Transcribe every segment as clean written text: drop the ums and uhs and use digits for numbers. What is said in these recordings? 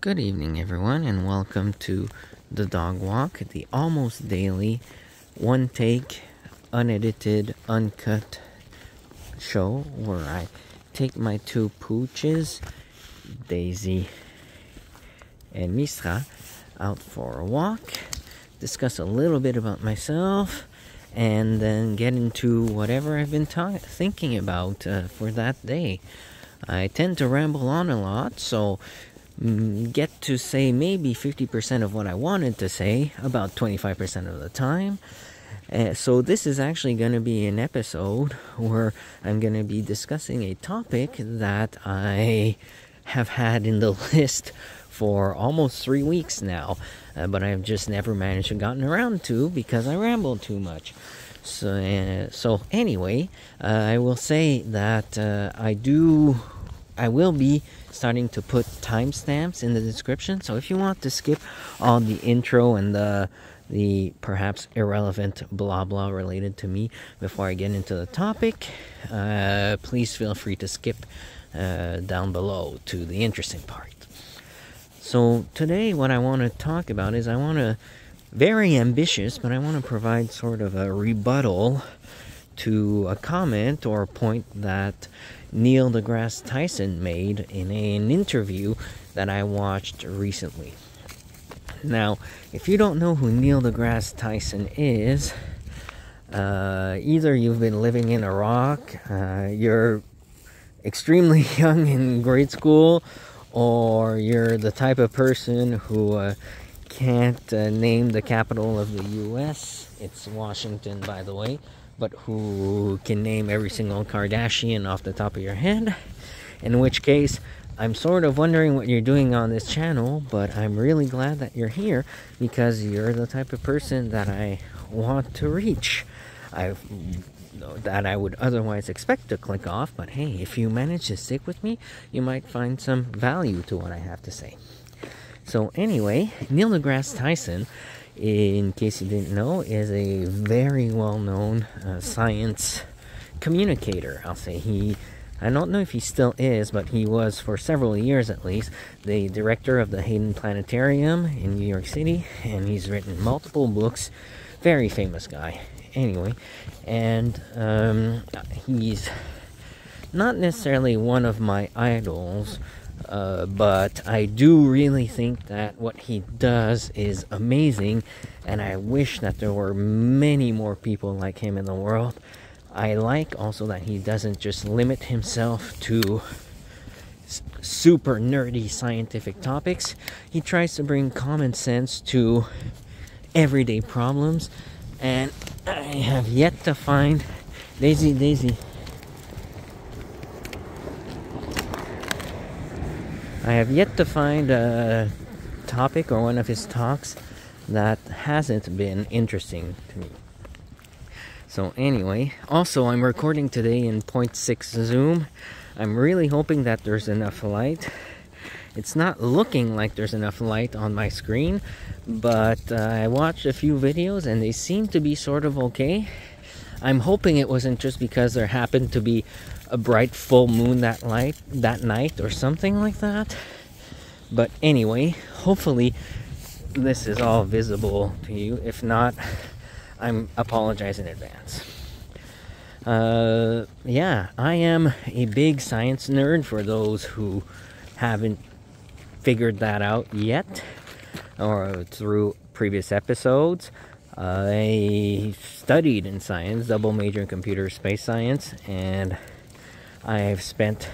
Good evening, everyone, and welcome to the Dog Walk, the almost daily, one take, unedited, uncut show where I take my two pooches, Daisy and Misra, out for a walk, discuss a little bit about myself, and then get into whatever I've been thinking about for that day. I tend to ramble on a lot, so get to say maybe 50% of what I wanted to say about 25% of the time. So this is actually going to be an episode where I'm going to be discussing a topic that I have had in the list for almost 3 weeks now, but I've just never managed to gotten around to because I rambled too much. So anyway, I will say that I will be starting to put timestamps in the description. So if you want to skip all the intro and the perhaps irrelevant blah blah related to me before I get into the topic, please feel free to skip down below to the interesting part. So today what I want to talk about is very ambitious, but I want to provide sort of a rebuttal to a comment or a point that Neil deGrasse Tyson made in an interview that I watched recently. Now, if you don't know who Neil deGrasse Tyson is, either you've been living in Iraq, you're extremely young in grade school, or you're the type of person who can't name the capital of the U.S. It's Washington, by the way, but who can name every single Kardashian off the top of your head, in which case I'm sort of wondering what you're doing on this channel, but I'm really glad that you're here because you're the type of person that I want to reach. That I would otherwise expect to click off, but hey, if you manage to stick with me, you might find some value to what I have to say. So anyway, Neil deGrasse Tyson, in case you didn't know, is a very well-known science communicator. I'll say I don't know if he still is, but he was for several years at least the director of the Hayden Planetarium in New York City, and he's written multiple books. Very famous guy. Anyway, and he's not necessarily one of my idols, but I do really think that what he does is amazing, and I wish that there were many more people like him in the world. I like also that he doesn't just limit himself to super nerdy scientific topics. He tries to bring common sense to everyday problems, and I have yet to find Daisy. I have yet to find a topic or one of his talks that hasn't been interesting to me. So anyway, also I'm recording today in 0.6 zoom. I'm really hoping that there's enough light. It's not looking like there's enough light on my screen, but I watched a few videos and they seem to be sort of okay. I'm hoping it wasn't just because there happened to be a bright full moon that night or something like that. But anyway, hopefully this is all visible to you. If not, I'm apologize in advance. Yeah, I am a big science nerd for those who haven't figured that out yet or through previous episodes. I studied in science, double major in computer space science, and I've spent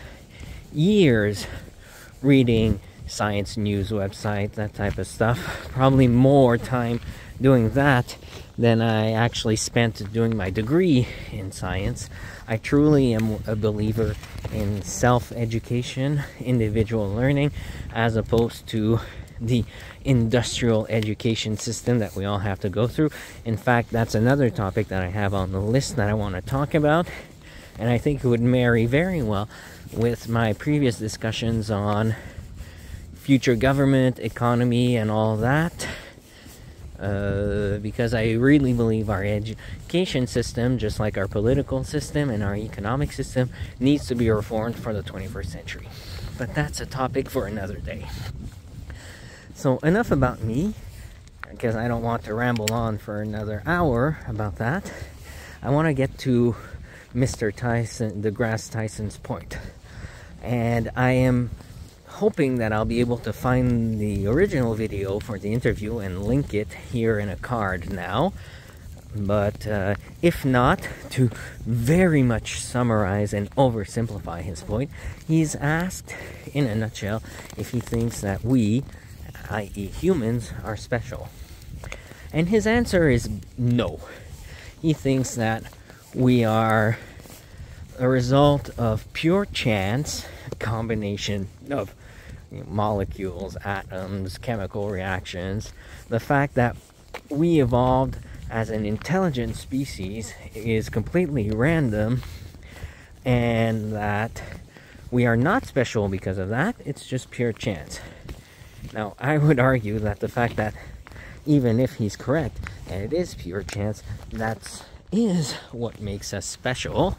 years reading science news websites, that type of stuff. Probably more time doing that than I actually spent doing my degree in science. I truly am a believer in self-education, individual learning, as opposed to the industrial education system that we all have to go through. In fact, that's another topic that I have on the list that I want to talk about, and I think it would marry very well with my previous discussions on future government, economy, and all that. Because I really believe our education system, just like our political system and our economic system, needs to be reformed for the 21st century. But that's a topic for another day. So enough about me, because I don't want to ramble on for another hour about that. I want to get to Mr. Tyson, the Grasse Tyson's point. And I am hoping that I'll be able to find the original video for the interview and link it here in a card now. But if not, to very much summarize and oversimplify his point, he's asked, in a nutshell, if he thinks that we, i.e. humans, are special. And his answer is no. He thinks that we are a result of pure chance, a combination of molecules, atoms, chemical reactions. The fact that we evolved as an intelligent species is completely random, and that we are not special because of that. It's just pure chance. Now, I would argue that the fact that even if he's correct and it is pure chance, that is what makes us special.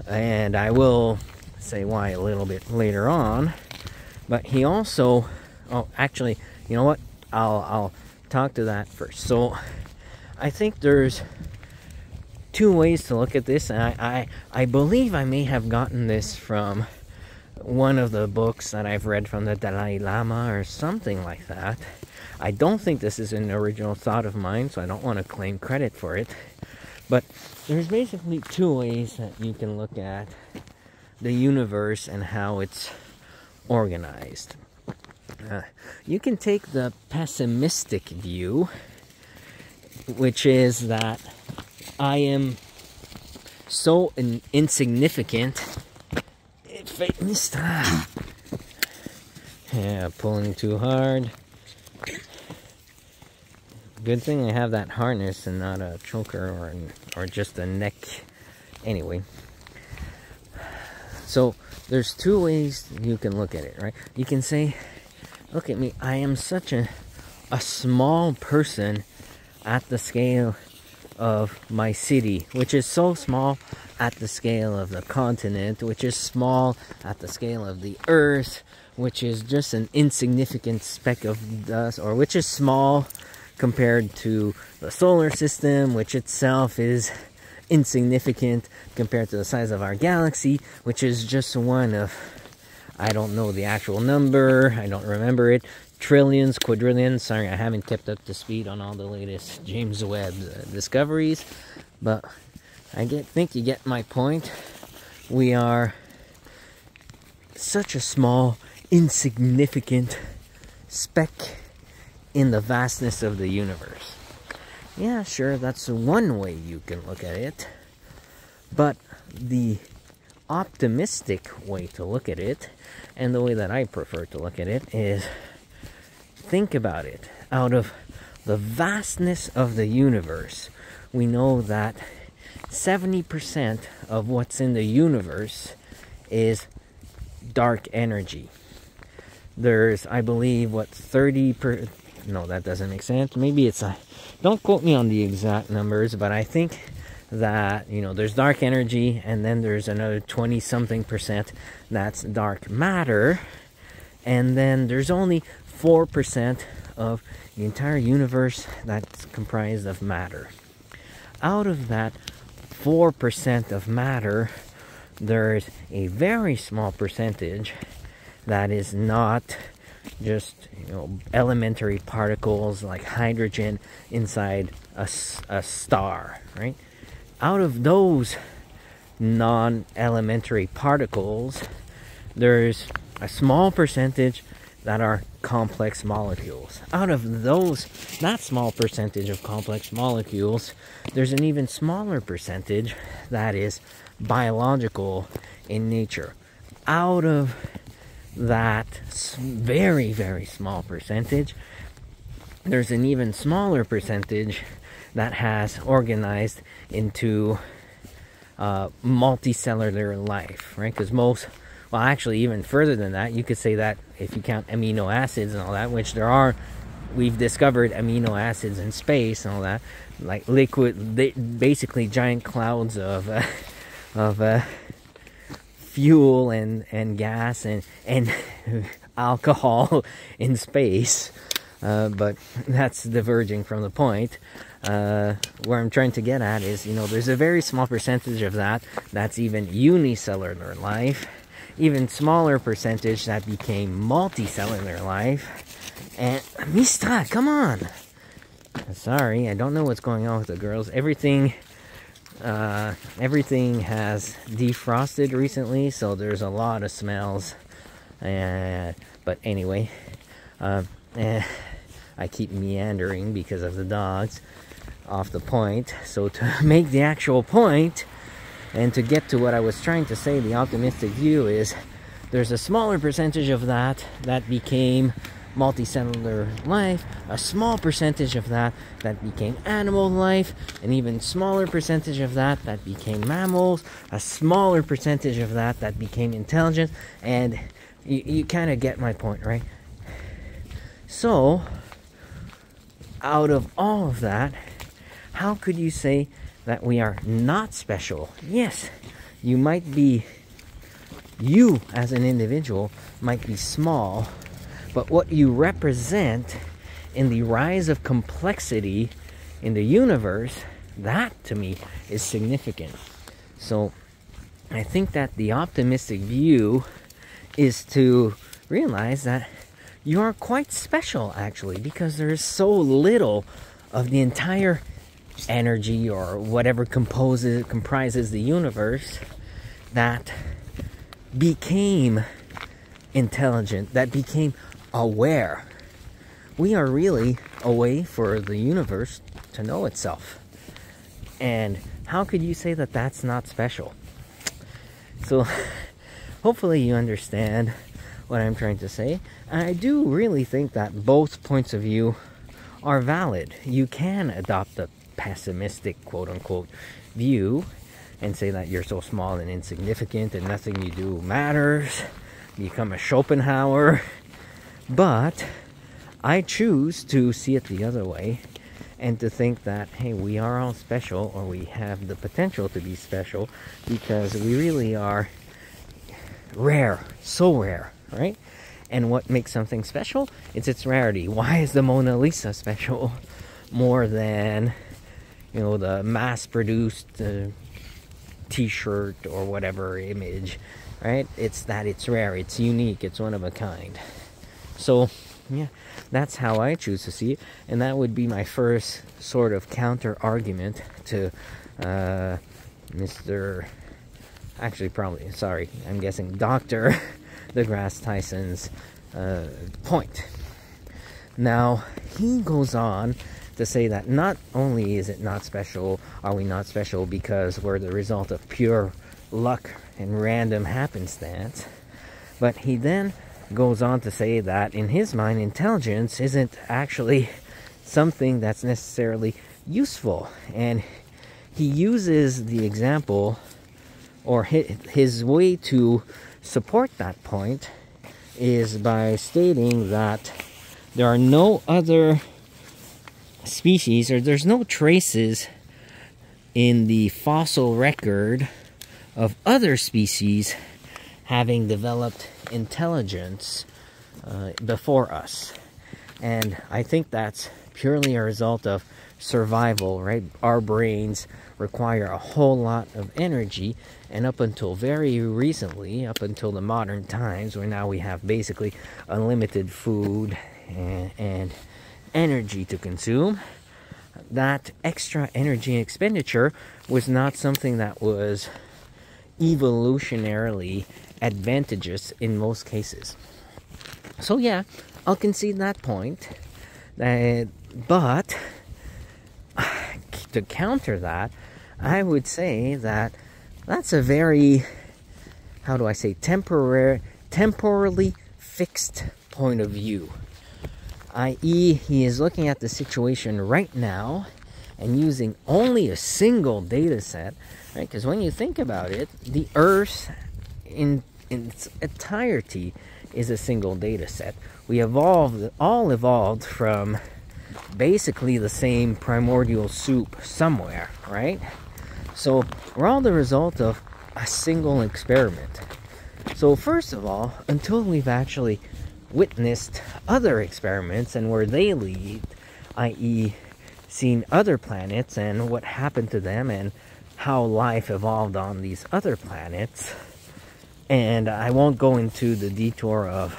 And I will say why a little bit later on. But he also, oh, actually, you know what? I'll talk to that first. So I think there's two ways to look at this, and I believe I may have gotten this from one of the books that I've read from the Dalai Lama or something like that. I don't think this is an original thought of mine, so I don't want to claim credit for it. But there's basically two ways that you can look at the universe and how it's organized. You can take the pessimistic view, which is that I am so insignificant. Yeah, pulling too hard. Good thing I have that harness and not a choker or just a neck. Anyway, so there's two ways you can look at it, right? You can say, look at me, I am such a small person at the scale of my city, which is so small at the scale of the continent, which is small at the scale of the earth, which is just an insignificant speck of dust, or which is small compared to the solar system, which itself is insignificant compared to the size of our galaxy, which is just one of, I don't know the actual number, I don't remember it, trillions, quadrillions. Sorry, I haven't kept up to speed on all the latest James Webb discoveries, but I think you get my point. We are such a small, insignificant speck in the vastness of the universe. Yeah, sure, that's one way you can look at it, but the optimistic way to look at it, and the way that I prefer to look at it, is think about it. Out of the vastness of the universe, we know that 70% of what's in the universe is dark energy. There's, I believe, what, no, that doesn't make sense. Maybe it's don't quote me on the exact numbers, but I think that, there's dark energy, and then there's another 20-something% that's dark matter, and then there's only 4% of the entire universe that's comprised of matter. Out of that 4% of matter, there's a very small percentage that is not just elementary particles like hydrogen inside a star, right? Out of those non-elementary particles, there's a small percentage that are complex molecules. Out of that small percentage of complex molecules, there's an even smaller percentage that is biological in nature. Out of that very, very small percentage, there's an even smaller percentage that has organized into multicellular life, right? Because well, actually, even further than that, you could say that if you count amino acids and all that, which there are, we've discovered amino acids in space and all that, like liquid, basically giant clouds of fuel and gas and alcohol in space. But that's diverging from the point. Where I'm trying to get at is, there's a very small percentage of that's even unicellular life. Even smaller percentage that became multicellular life. And Mista, come on! Sorry, I don't know what's going on with the girls. Everything has defrosted recently, so there's a lot of smells. But anyway, I keep meandering because of the dogs off the point. So to make the actual point, and to get to what I was trying to say, the optimistic view is there's a smaller percentage of that became multicellular life, a small percentage of that became animal life, an even smaller percentage of that became mammals, a smaller percentage of that became intelligent, and you kind of get my point, right? So, out of all of that, how could you say that we are not special? Yes, you as an individual might be small, but what you represent in the rise of complexity in the universe, that to me is significant. So I think that the optimistic view is to realize that you are quite special, actually, because there is so little of the entire energy or whatever comprises the universe that became intelligent, that became aware. We are really a way for the universe to know itself. And how could you say that that's not special? So hopefully you understand what I'm trying to say. And I do really think that both points of view are valid. You can adopt the pessimistic, quote-unquote, view and say that you're so small and insignificant and nothing you do matters. Become a Schopenhauer. But I choose to see it the other way and to think that, hey, we are all special, or we have the potential to be special, because we really are rare, so rare, right? And what makes something special? It's its rarity. Why is the Mona Lisa special more than, the mass-produced t-shirt or whatever image, right? It's that it's rare, it's unique, it's one of a kind. So, yeah, that's how I choose to see it. And that would be my first sort of counter-argument to Mr. Actually, probably, sorry, I'm guessing Dr. the Grasse Tyson's point. Now, he goes on to say that not only is it not special, are we not special because we're the result of pure luck and random happenstance, but he then goes on to say that in his mind, intelligence isn't actually something that's necessarily useful. And he uses the example, or his way to support that point is by stating that there are no other species, or there's no traces in the fossil record of other species having developed intelligence before us. And I think that's purely a result of survival, right? Our brains require a whole lot of energy, and up until very recently, up until the modern times, where now we have basically unlimited food and energy to consume, that extra energy expenditure was not something that was evolutionarily advantageous in most cases. So yeah, I'll concede that point. But to counter that, I would say that that's a very, how do I say, temporally fixed point of view. I.e., he is looking at the situation right now and using only a single data set, right? Because when you think about it, the Earth in its entirety is a single data set. We all evolved from basically the same primordial soup somewhere, right? So we're all the result of a single experiment. So first of all, until we've actually witnessed other experiments and where they lead, i.e. seen other planets and what happened to them and how life evolved on these other planets. And I won't go into the detour of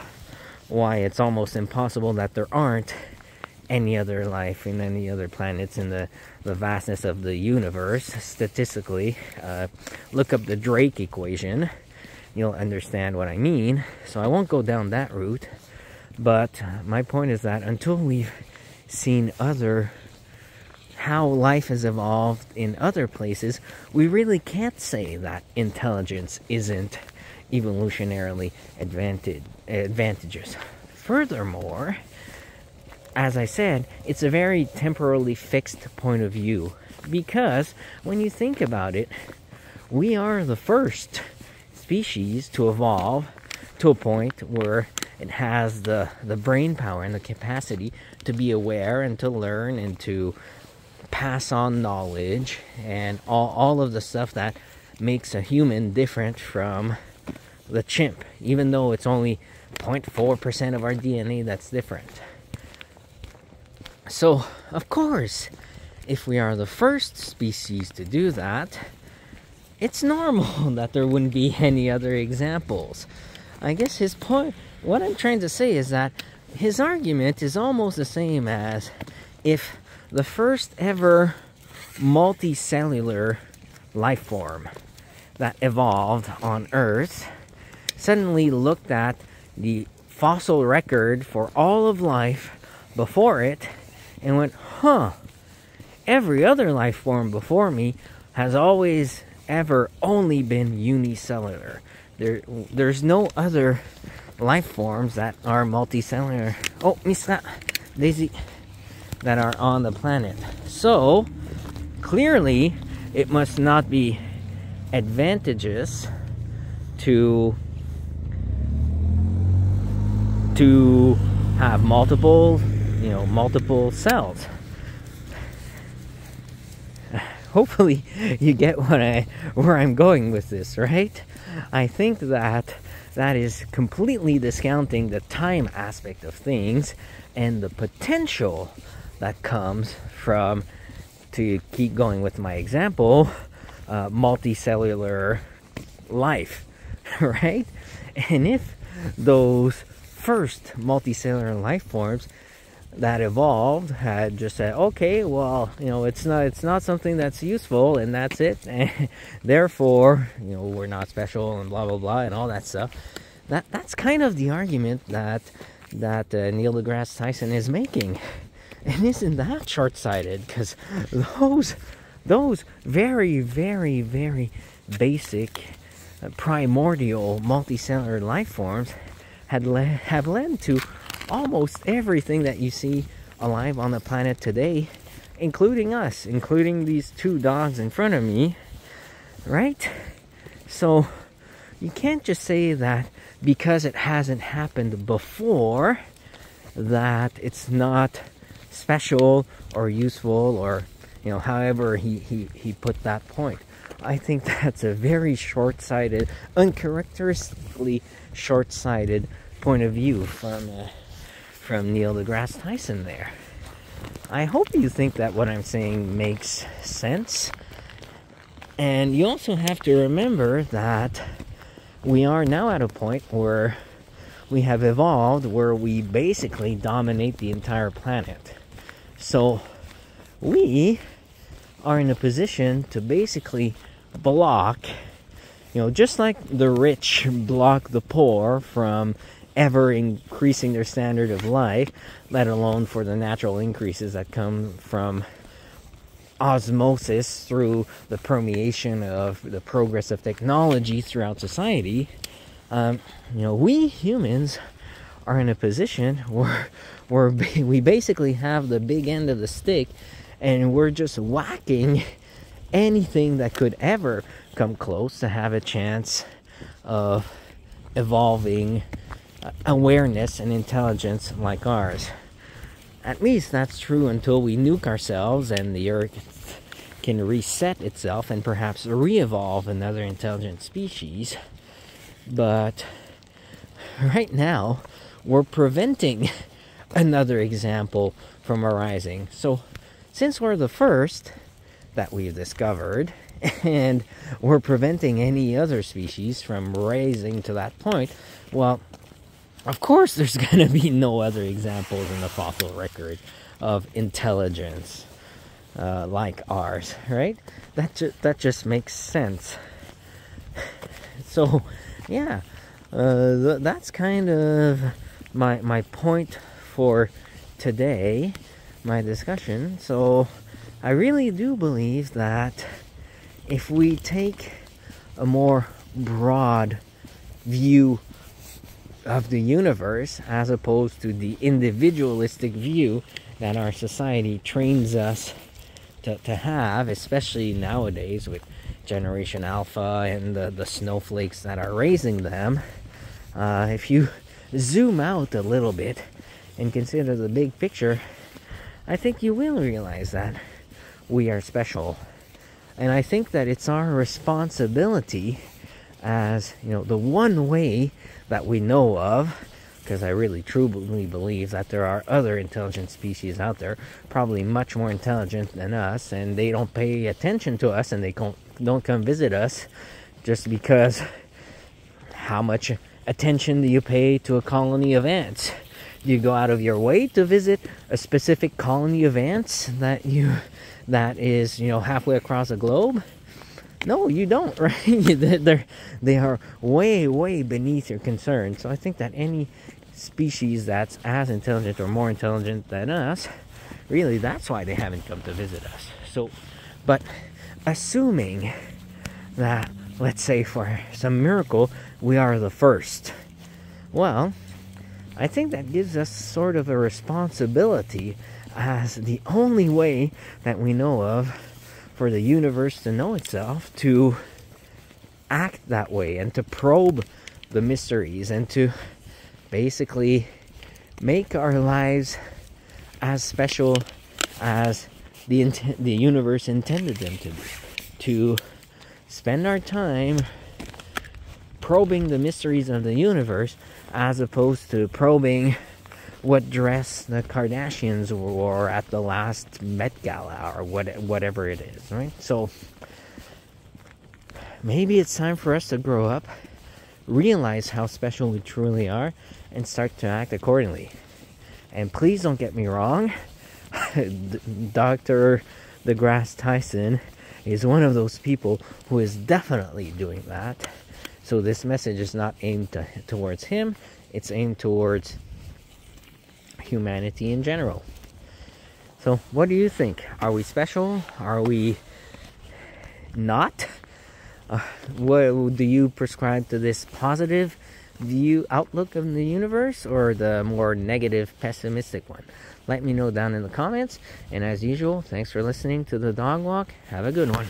why it's almost impossible that there aren't any other life in any other planets in the vastness of the universe. Statistically, look up the Drake equation. You'll understand what I mean. So I won't go down that route. But my point is that until we've seen how life has evolved in other places, we really can't say that intelligence isn't evolutionarily advantageous. Furthermore, as I said, it's a very temporally fixed point of view, because when you think about it, we are the first species to evolve to a point where it has the brain power and the capacity to be aware and to learn and to pass on knowledge and all of the stuff that makes a human different from the chimp, even though it's only 0.4% of our DNA that's different. So, of course, if we are the first species to do that, it's normal that there wouldn't be any other examples. I guess his point, what I'm trying to say is that his argument is almost the same as if the first ever multicellular life form that evolved on Earth suddenly looked at the fossil record for all of life before it and went, every other life form before me has always ever only been unicellular. There's no other life forms that are multicellular. Oh, Misa, Daisy, that are on the planet. So, clearly, it must not be advantageous to have multiple cells. Hopefully you get where I'm going with this, right? I think that is completely discounting the time aspect of things and the potential that comes from, to keep going with my example, multicellular life, right? And if those first multicellular life forms that evolved had just said, okay, well, it's not something that's useful, and that's it, and therefore, we're not special, and blah blah blah, and all that stuff. That's kind of the argument that Neil deGrasse Tyson is making, and isn't that short-sighted? Because those very very very basic primordial multicellular life forms have led to almost everything that you see alive on the planet today, including us, including these two dogs in front of me, right? So you can't just say that because it hasn't happened before that it's not special or useful, or however he put that point. I think that's a very short-sighted, uncharacteristically short-sighted point of view from Neil deGrasse Tyson there. I hope you think that what I'm saying makes sense. And you also have to remember that we are now at a point where we have evolved where we basically dominate the entire planet. So we are in a position to basically block, just like the rich block the poor from ever increasing their standard of life, let alone for the natural increases that come from osmosis through the permeation of the progress of technology throughout society. We humans are in a position where we basically have the big end of the stick, and we're just whacking anything that could ever come close to have a chance of evolving awareness and intelligence like ours. At least that's true until we nuke ourselves and the Earth can reset itself and perhaps re-evolve another intelligent species. But right now, we're preventing another example from arising. So since we're the first that we've discovered, and we're preventing any other species from raising to that point, well, of course there's going to be no other examples in the fossil record of intelligence like ours, right? That just makes sense. So yeah, that's kind of my point for today, my discussion. So I really do believe that if we take a more broad view of the universe as opposed to the individualistic view that our society trains us to have, especially nowadays with Generation Alpha and the snowflakes that are raising them, if you zoom out a little bit and consider the big picture, I think you will realize that we are special. And I think that it's our responsibility, as the one way that we know of, because I really truly believe that there are other intelligent species out there, probably much more intelligent than us, and they don't pay attention to us, and they don't come visit us, just because how much attention do you pay to a colony of ants? Do you go out of your way to visit a specific colony of ants that is halfway across the globe? No, you don't, right? They are way beneath your concern. So I think that any species that's as intelligent or more intelligent than us, really, that's why they haven't come to visit us. So, but assuming that, let's say for some miracle, we are the first, well, I think that gives us sort of a responsibility, as the only way that we know of for the universe to know itself, to act that way and to probe the mysteries and to basically make our lives as special as the universe intended them to be. To spend our time probing the mysteries of the universe, as opposed to probing what dress the Kardashians wore at the last Met Gala, or whatever it is, right? So maybe it's time for us to grow up, realize how special we truly are, and start to act accordingly. And please don't get me wrong, Dr. Grasse Tyson is one of those people who is definitely doing that. So this message is not aimed towards him, it's aimed towards humanity in general. So what do you think? Are we special? Are we not? What do you prescribe to this positive view outlook of the universe, or the more negative, pessimistic one? Let me know down in the comments. And as usual, thanks for listening to the Dog Walk. Have a good one.